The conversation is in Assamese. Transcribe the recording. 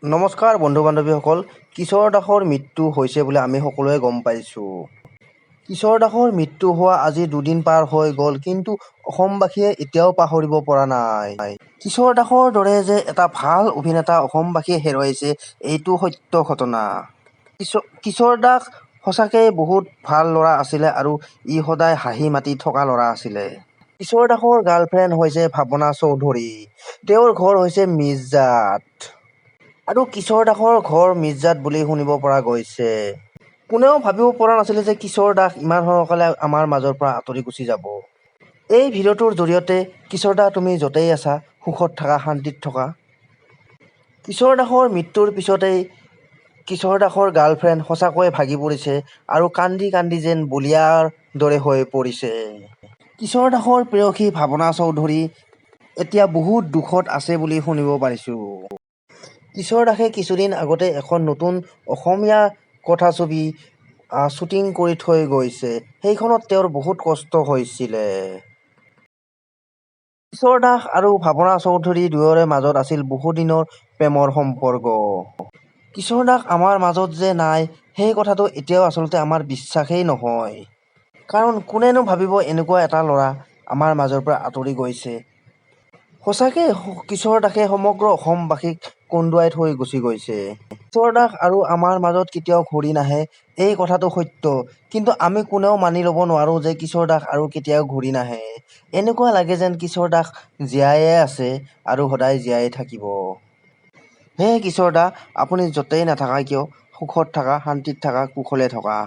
নমস্কাৰ বন্ধু বান্ধৱীসকল। কিশোৰ দাসৰ মৃত্যু হৈছে বুলি আমি সকলোৱে গম পাইছোঁ। কিশোৰ দাসৰ মৃত্যু হোৱা আজি দুদিন পাৰ হৈ গ'ল, কিন্তু অসমবাসীয়ে এতিয়াও পাহৰিব পৰা নাই। কিশোৰ দাসৰ দৰে যে এটা ভাল অভিনেতা অসমবাসীয়ে হেৰুৱাইছে, এইটো সত্য ঘটনা। কিশোৰ দাস সঁচাকৈয়ে বহুত ভাল ল'ৰা আছিলে আৰু ই সদায় হাঁহি মাতি থকা ল'ৰা আছিলে। কিশোৰ দাসৰ গাৰ্লফ্ৰেণ্ড হৈছে ভাৱনা চৌধুৰী। তেওঁৰ ঘৰ হৈছে মিৰ্জাত। আৰু কিশোৰ দাসৰ ঘৰ মিৰ্জাত বুলি শুনিব পৰা গৈছে। কোনেও ভাবিব পৰা নাছিলে যে কিশোৰ দাস ইমান সোনকালে আমাৰ মাজৰ পৰা আঁতৰি গুচি যাব। এই ভিডিঅ'টোৰ জৰিয়তে কিশোৰ দাস তুমি য'তেই আছা, সুখত থকা, শান্তিত থকা। কিশোৰ দাসৰ মৃত্যুৰ পিছতেই কিশোৰ দাসৰ গাৰ্লফ্ৰেণ্ড সঁচাকৈয়ে ভাগি পৰিছে আৰু কান্দি কান্দি যেন বলিয়াৰ দৰে হৈ পৰিছে। কিশোৰ দাসৰ প্ৰেয়সী ভাৱনা চৌধুৰী এতিয়া বহুত দুখত আছে বুলি শুনিব পাৰিছোঁ। কিশোৰ দাসে কিছুদিন আগতে এখন নতুন অসমীয়া কথাছবি শ্বুটিং কৰি থৈ গৈছে। সেইখনত তেওঁৰ বহুত কষ্ট হৈছিলে। কিশোৰ দাস আৰু ভাৱনা চৌধুৰী দুয়োৰে মাজত আছিল বহুদিনৰ প্ৰেমৰ সম্পৰ্ক। কিশোৰ দাস আমাৰ মাজত যে নাই, সেই কথাটো এতিয়াও আচলতে আমাৰ বিশ্বাসেই নহয়। কাৰণ কোনেনো ভাবিব এনেকুৱা এটা ল'ৰা আমাৰ মাজৰ পৰা আঁতৰি গৈছে। সঁচাকৈ কিশোৰ দাসে সমগ্ৰ অসমবাসীক কন্দুৱাই থৈ গুচি গৈছে। কিশোৰ দাস আৰু আমাৰ মাজত কেতিয়াও ঘূৰি নাহে, এই কথাটো সত্য। কিন্তু আমি কোনেও মানি ল'ব নোৱাৰোঁ যে কিশোৰ দাস আৰু কেতিয়াও ঘূৰি নাহে। এনেকুৱা লাগে যেন কিশোৰ দাস জীয়াইয়ে আছে আৰু সদায় জীয়াই থাকিব। হে কিশোৰ দা, আপুনি য'তেই নাথাকা কিয়, সুখত থাকা, শান্তিত থাকা, কুশলে থকা।